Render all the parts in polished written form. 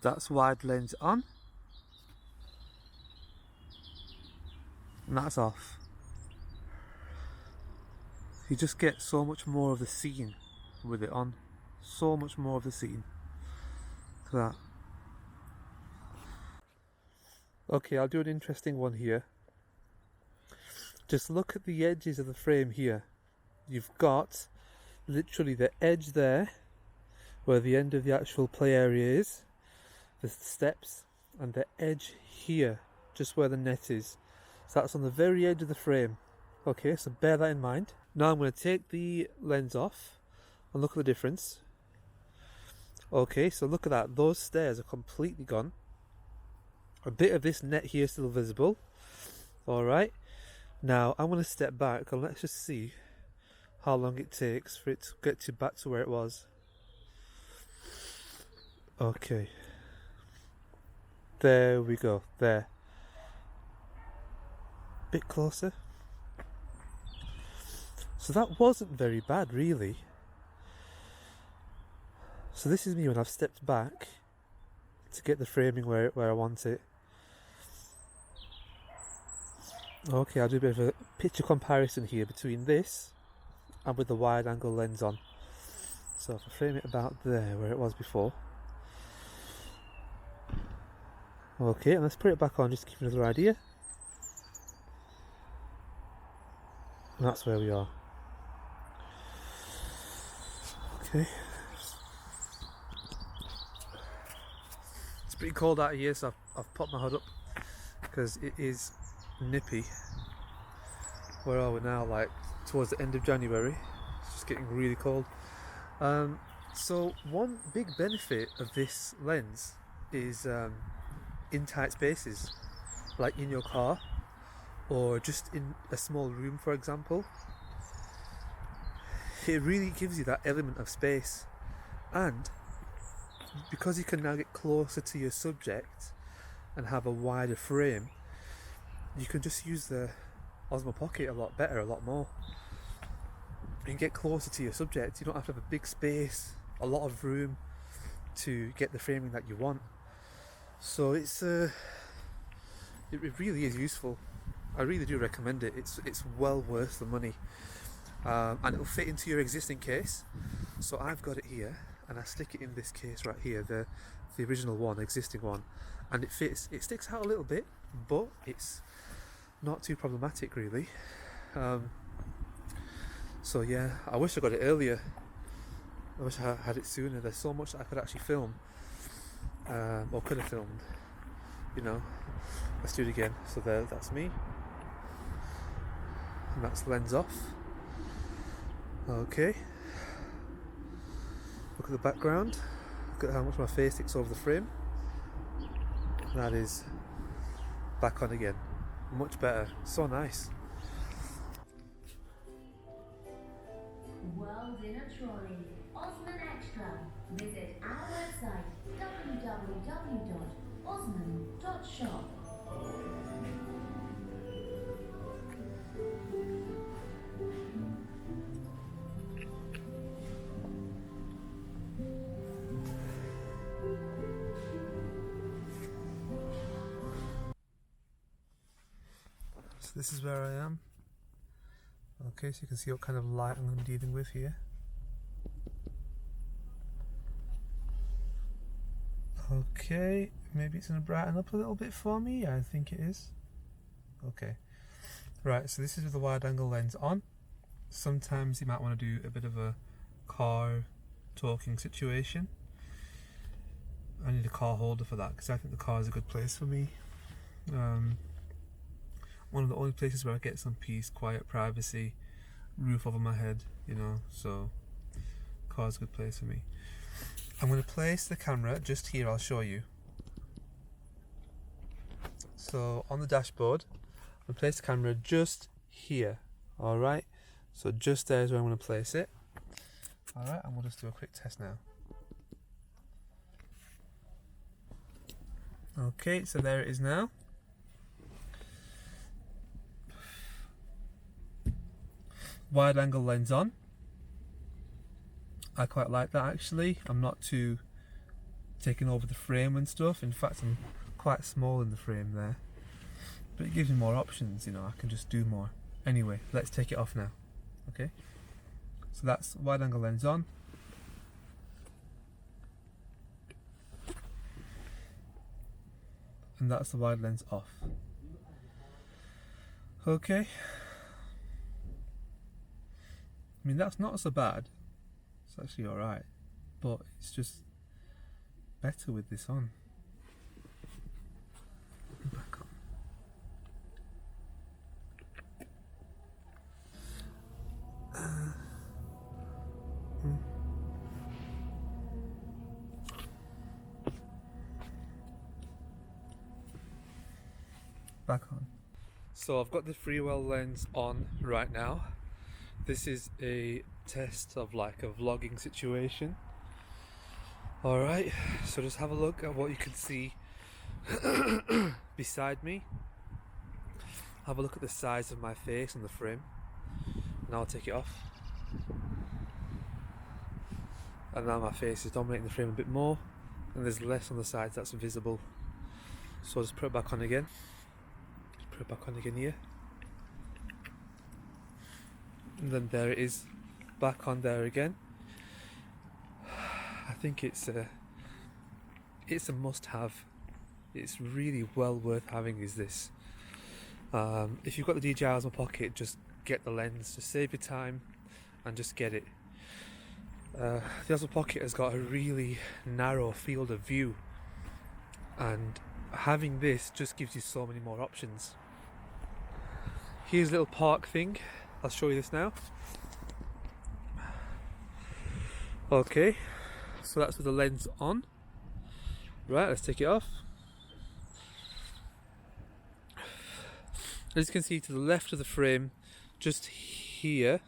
That's wide lens on, and that's off. You just get so much more of the scene with it on. So much more of the scene. Look at that. Okay, I'll do an interesting one here. Just look at the edges of the frame here. You've got literally the edge there, where the end of the actual play area is, the steps, and the edge here, just where the net is. So that's on the very edge of the frame. Okay, so bear that in mind. Now I'm going to take the lens off and look at the difference. Okay, so look at that. Those stairs are completely gone. A bit of this net here is still visible. Alright, now I'm going to step back and let's just see how long it takes for it to get back to where it was. Okay, there we go, there. Bit closer. So that wasn't very bad, really. So this is me when I've stepped back to get the framing where I want it. Okay, I'll do a bit of a picture comparison here between this and with the wide angle lens on. So if I frame it about there where it was before. Okay, and let's put it back on just to give you another idea. And that's where we are. Okay. It's pretty cold out here, so I've popped my hood up because it is nippy. Where are we now? Like towards the end of January. It's just getting really cold. So one big benefit of this lens is in tight spaces, like in your car or just in a small room, for example. It really gives you that element of space, and because you can now get closer to your subject and have a wider frame, you can just use the Osmo Pocket a lot better, a lot more. You can get closer to your subject. You don't have to have a big space, a lot of room to get the framing that you want. So it really is useful. I really do recommend it. It's well worth the money. And it'll fit into your existing case. So I've got it here and I stick it in this case right here, the original one, existing one, and it fits. It sticks out a little bit, but it's not too problematic really. So yeah, I wish I got it earlier. I wish I had it sooner. There's so much that I could actually film, or could have filmed, you know. Let's do it again. So there, that's me, and that's lens off. Okay, look at the background, look at how much my face sticks over the frame. That is back on again, much better, so nice. World in a trolley, Osmo Extra. Visit our website www.osmo.shop. So this is where I am. Okay, so you can see what kind of light I'm dealing with here. Okay, maybe it's going to brighten up a little bit for me. I think it is. Okay, right, so this is with the wide angle lens on. Sometimes you might want to do a bit of a car talking situation. I need a car holder for that because I think the car is a good place for me. One of the only places where I get some peace, quiet, privacy, roof over my head, you know, so car's a good place for me. I'm going to place the camera just here, I'll show you. So on the dashboard, I'm going to place the camera just here, alright? So just there is where I'm going to place it. Alright, and we'll just do a quick test now. Okay, so there it is now. Wide angle lens on. I quite like that actually. I'm not too taking over the frame and stuff. In fact, I'm quite small in the frame there, but it gives me more options, you know, I can just do more. Anyway, let's take it off now. Okay, so that's wide angle lens on. And that's the wide lens off. Okay. I mean, that's not so bad. It's actually alright. But it's just better with this on. Back on. Back on. So I've got the Freewell lens on right now. This is a test of like a vlogging situation. Alright, so just have a look at what you can see beside me. Have a look at the size of my face on the frame. Now I'll take it off. And now my face is dominating the frame a bit more, and there's less on the sides that's visible. So I'll just put it back on again. Put it back on again here. And then there it is, back on there again. I think it's a must-have. It's really well worth having. Is this? If you've got the DJI Osmo Pocket, just get the lens. Just save your time and just get it. The Osmo Pocket has got a really narrow field of view, and having this just gives you so many more options. Here's a little park thing. I'll show you this now. Okay, so that's with the lens on. Right, let's take it off. As you can see to the left of the frame, just here,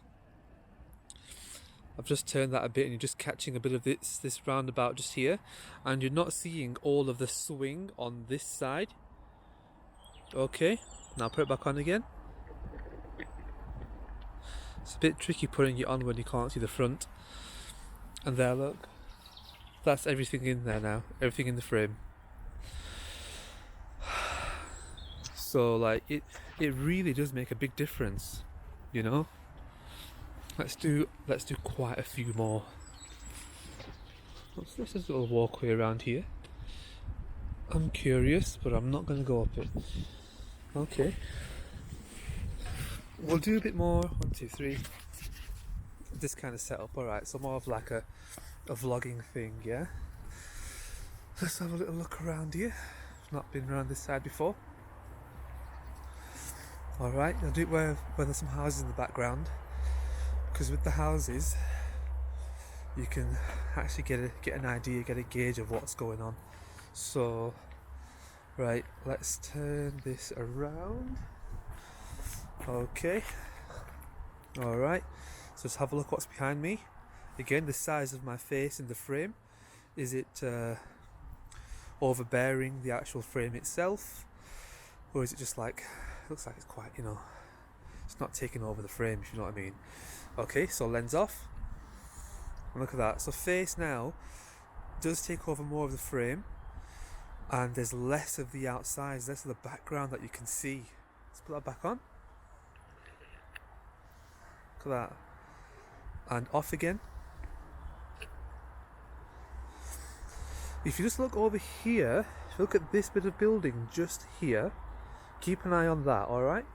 I've just turned that a bit and you're just catching a bit of this roundabout just here, and you're not seeing all of the swing on this side. Okay, now put it back on again. It's a bit tricky putting it on when you can't see the front. And there, look, that's everything in there now, everything in the frame. So like it really does make a big difference, you know. Let's do quite a few more. What's this little walkway around here? I'm curious, but I'm not going to go up it. Okay. We'll do a bit more. 1, 2, 3. This kind of setup. Alright, so more of like a vlogging thing, yeah? Let's have a little look around here. I've not been around this side before. Alright, I'll do it where there's some houses in the background. Because with the houses, you can actually get an idea, get a gauge of what's going on. So, right, let's turn this around. Okay. Alright, so let's have a look what's behind me. Again, the size of my face in the frame. Is it overbearing the actual frame itself? Or is it just like, looks like it's quite, you know, it's not taking over the frame, if you know what I mean. Okay, so lens off. And look at that. So face now does take over more of the frame, and there's less of the outside, less of the background that you can see. Let's put that back on. Look at that. And off again. If you just look over here, if you look at this bit of building just here, keep an eye on that, alright?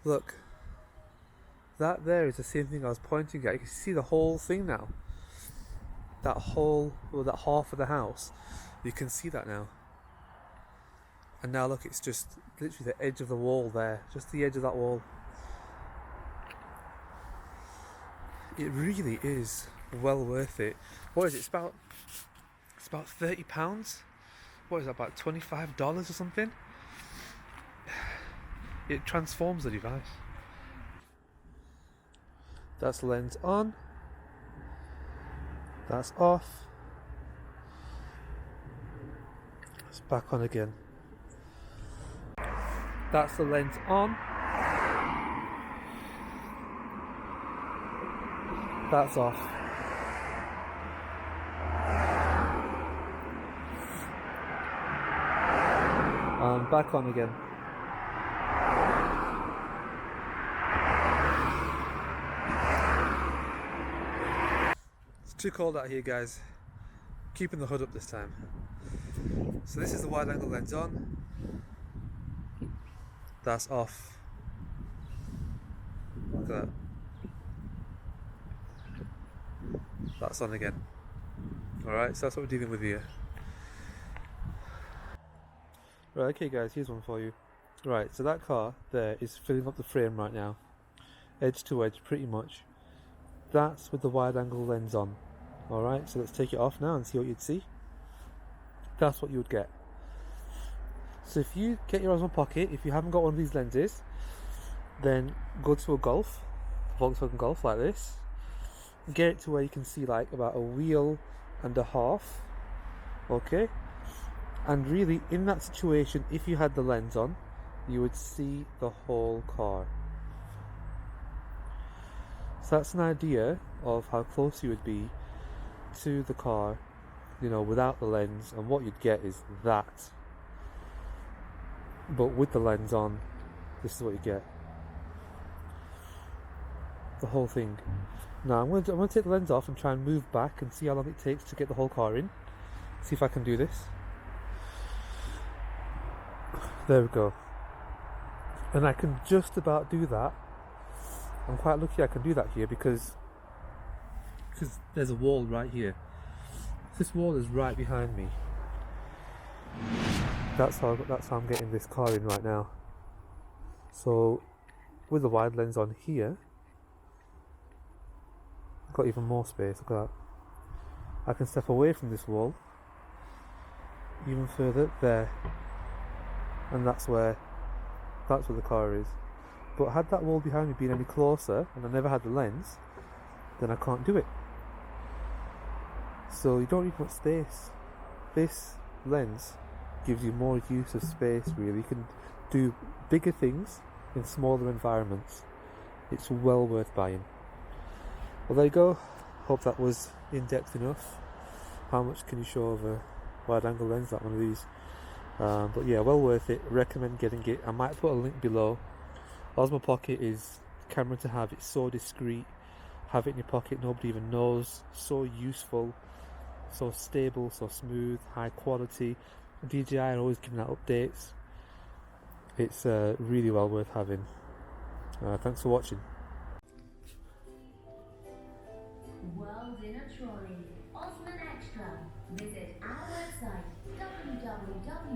Look, that there is the same thing I was pointing at. You can see the whole thing now. That whole, well, that half of the house, you can see that now. And now look, it's just literally the edge of the wall there, just the edge of that wall. It really is well worth it. What is it? It's about £30. What is that, about $25 or something? It transforms the device. That's lens on. That's off. It's back on again. That's the lens on. That's off. and back on again. It's too cold out here, guys. Keeping the hood up this time. So this is the wide angle lens on. That's off. Look at that. That's on again. Alright, so that's what we're dealing with here. Right, okay guys, here's one for you. Right, so that car there is filling up the frame right now. Edge to edge, pretty much. That's with the wide angle lens on. Alright, so let's take it off now and see what you'd see. That's what you would get. So if you get your Osmo Pocket, if you haven't got one of these lenses, then go to a Golf, Volkswagen Golf like this. Get it to where you can see like about a wheel and a half. Okay? And really, in that situation, if you had the lens on, you would see the whole car. So that's an idea of how close you would be to the car, you know, without the lens, and what you'd get is that. But with the lens on, this is what you get. The whole thing. Now I'm going to take the lens off and try and move back and see how long it takes to get the whole car in. See if I can do this. There we go. And I can just about do that. I'm quite lucky I can do that here because there's a wall right here. This wall is right behind me. That's how I'm getting this car in right now. So with the wide lens on here, I've got even more space. Look at that. I can step away from this wall even further there, and that's where the car is. But had that wall behind me been any closer and I never had the lens, then I can't do it. So you don't need much space. This lens gives you more use of space, really. You can do bigger things in smaller environments. It's well worth buying. Well, there you go. Hope that was in-depth enough. How much can you show of a wide-angle lens like one of these? But yeah, well worth it. Recommend getting it. I might put a link below. Osmo Pocket is camera to have. It's so discreet. Have it in your pocket, nobody even knows. So useful, so stable, so smooth, high quality. DJI are always giving out updates. It's really well worth having. Thanks for watching. World in a trolley. Osmo Extra. Visit our website www.osmo.shop.